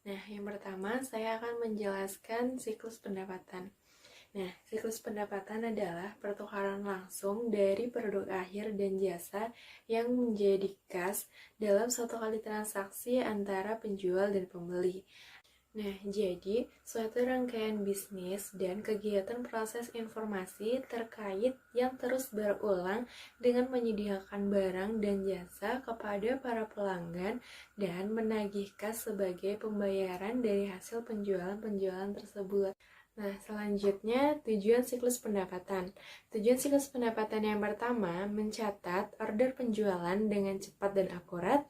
Nah, yang pertama saya akan menjelaskan siklus pendapatan. Nah, siklus pendapatan adalah pertukaran langsung dari produk akhir dan jasa yang menjadi kas dalam suatu kali transaksi antara penjual dan pembeli. Nah, jadi suatu rangkaian bisnis dan kegiatan proses informasi terkait yang terus berulang dengan menyediakan barang dan jasa kepada para pelanggan dan menagih kas sebagai pembayaran dari hasil penjualan-penjualan tersebut. Nah, selanjutnya tujuan siklus pendapatan. Tujuan siklus pendapatan yang pertama, mencatat order penjualan dengan cepat dan akurat.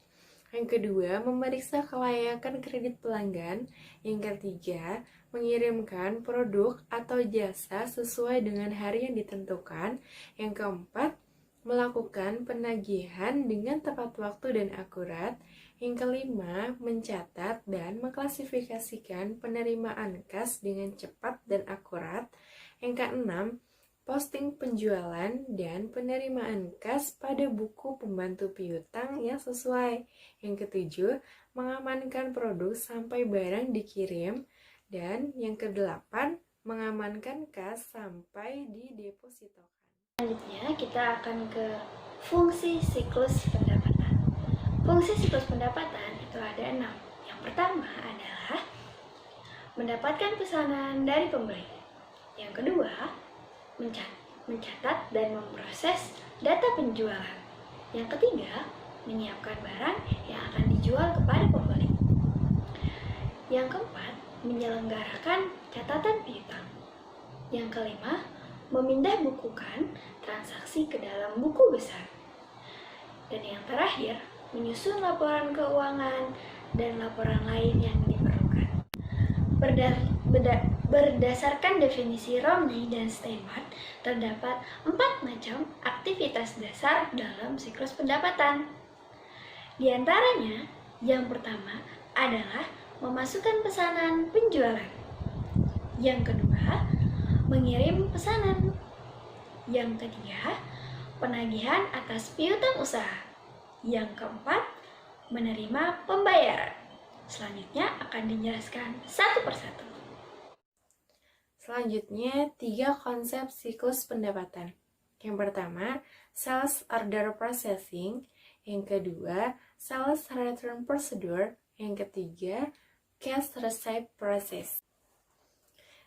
Yang kedua, memeriksa kelayakan kredit pelanggan. Yang ketiga, mengirimkan produk atau jasa sesuai dengan hari yang ditentukan. Yang keempat, melakukan penagihan dengan tepat waktu dan akurat. Yang kelima, mencatat dan mengklasifikasikan penerimaan kas dengan cepat dan akurat. Yang keenam, posting penjualan dan penerimaan kas pada buku pembantu piutang yang sesuai. Yang ketujuh, mengamankan produk sampai barang dikirim. Dan yang kedelapan, mengamankan kas sampai didepositokan. Selanjutnya kita akan ke fungsi siklus pendapatan. Fungsi siklus pendapatan itu ada 6. Yang pertama adalah mendapatkan pesanan dari pembeli. Yang kedua, mencatat dan memproses data penjualan. Yang ketiga, menyiapkan barang yang akan dijual kepada pembeli. Yang keempat, menyelenggarakan catatan piutang. Yang kelima, memindah bukukan transaksi ke dalam buku besar. Dan yang terakhir, menyusun laporan keuangan dan laporan lain yang diperlukan. Berdasarkan definisi Romney dan Steinman, terdapat 4 macam aktivitas dasar dalam siklus pendapatan. Di antaranya, yang pertama adalah memasukkan pesanan penjualan. Yang kedua, mengirim pesanan. Yang ketiga, penagihan atas piutang usaha. Yang keempat, menerima pembayaran. Selanjutnya akan dijelaskan satu persatu. Selanjutnya, 3 konsep siklus pendapatan. Yang pertama, sales order processing. Yang kedua, sales return procedure. Yang ketiga, cash receipt process.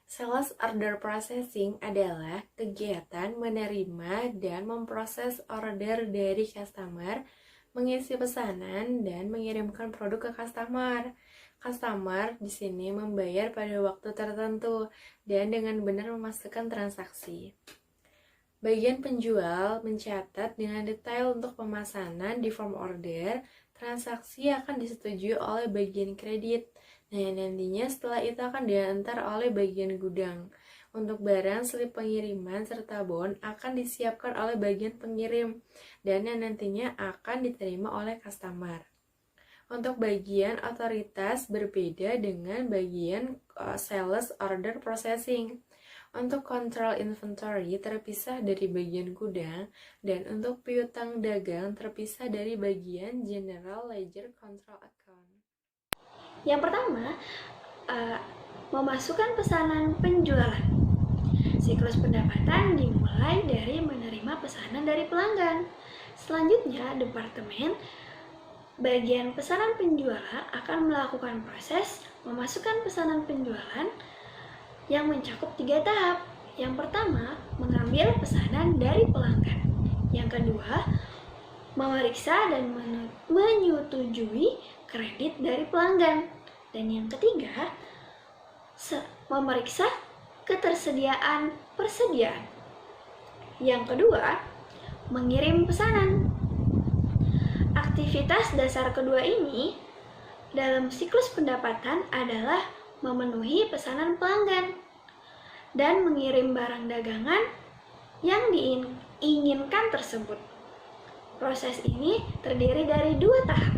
Sales order processing adalah kegiatan menerima dan memproses order dari customer, mengisi pesanan, dan mengirimkan produk ke customer. Customer di sini membayar pada waktu tertentu dan dengan benar memastikan transaksi. Bagian penjual mencatat dengan detail untuk pemesanan di form order. Transaksi akan disetujui oleh bagian kredit. Nah, nantinya setelah itu akan diantar oleh bagian gudang. Untuk barang, slip pengiriman, serta bon akan disiapkan oleh bagian pengirim dan yang nantinya akan diterima oleh customer. Untuk bagian otoritas berbeda dengan bagian sales order processing. Untuk control inventory terpisah dari bagian gudang dan untuk piutang dagang terpisah dari bagian general ledger control account. Yang pertama, memasukkan pesanan penjualan. Siklus pendapatan dimulai dari menerima pesanan dari pelanggan. Selanjutnya, departemen bagian pesanan penjualan akan melakukan proses memasukkan pesanan penjualan yang mencakup 3 tahap. Yang pertama, mengambil pesanan dari pelanggan. Yang kedua, memeriksa dan menyetujui kredit dari pelanggan. Dan yang ketiga, memeriksa ketersediaan persediaan. Yang kedua, mengirim pesanan. Aktivitas dasar kedua ini dalam siklus pendapatan adalah memenuhi pesanan pelanggan dan mengirim barang dagangan yang diinginkan tersebut. Proses ini terdiri dari 2 tahap,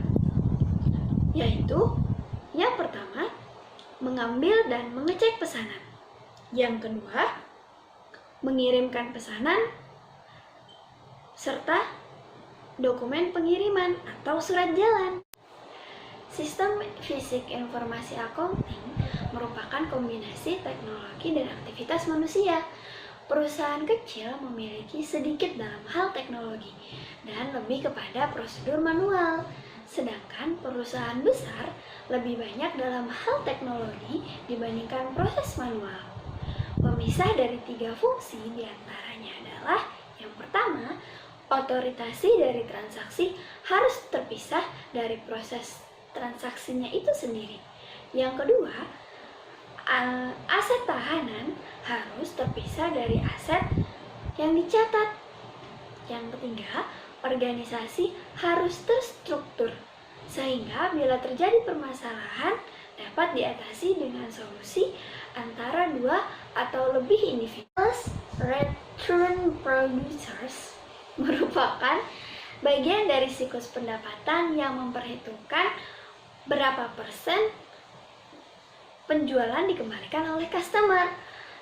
yaitu yang pertama, mengambil dan mengecek pesanan. Yang kedua, mengirimkan pesanan serta dokumen pengiriman atau surat jalan. Sistem fisik informasi accounting merupakan kombinasi teknologi dan aktivitas manusia. Perusahaan kecil memiliki sedikit dalam hal teknologi dan lebih kepada prosedur manual. Sedangkan perusahaan besar lebih banyak dalam hal teknologi dibandingkan proses manual. Pemisah dari 3 fungsi diantaranya adalah yang pertama, otoritasi dari transaksi harus terpisah dari proses transaksinya itu sendiri. Yang kedua, aset tahanan harus terpisah dari aset yang dicatat. Yang ketiga, organisasi harus terstruktur sehingga bila terjadi permasalahan dapat diatasi dengan solusi antara 2 atau lebih individu. Return producers merupakan bagian dari siklus pendapatan yang memperhitungkan berapa persen penjualan dikembalikan oleh customer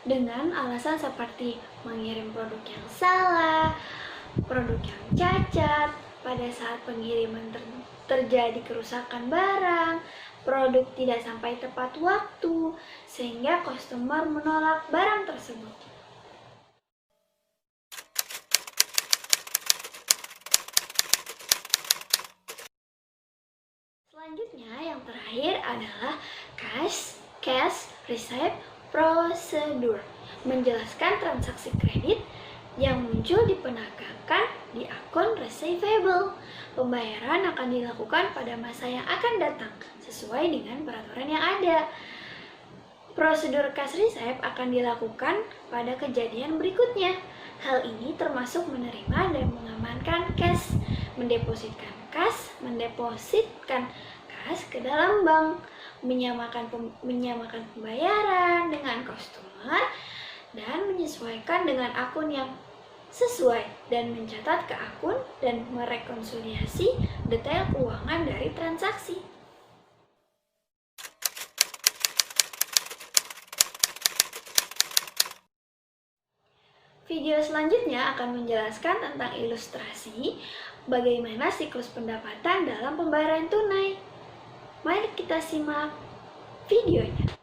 dengan alasan seperti mengirim produk yang salah, produk yang cacat, pada saat pengiriman terjadi kerusakan barang, produk tidak sampai tepat waktu, sehingga customer menolak barang tersebut. Selanjutnya, yang terakhir adalah cash receipt procedure, menjelaskan transaksi kredit yang muncul dipenagakan di akun receivable. Pembayaran akan dilakukan pada masa yang akan datang sesuai dengan peraturan yang ada. Prosedur cash receipt akan dilakukan pada kejadian berikutnya. Hal ini termasuk menerima dan mengamankan cash, mendepositkan cash ke dalam bank, menyamakan pembayaran dengan customer, dan menyesuaikan dengan akun yang sesuai, dan mencatat ke akun dan merekonsiliasi detail keuangan dari transaksi. Video selanjutnya akan menjelaskan tentang ilustrasi bagaimana siklus pendapatan dalam pembayaran tunai. Mari kita simak videonya.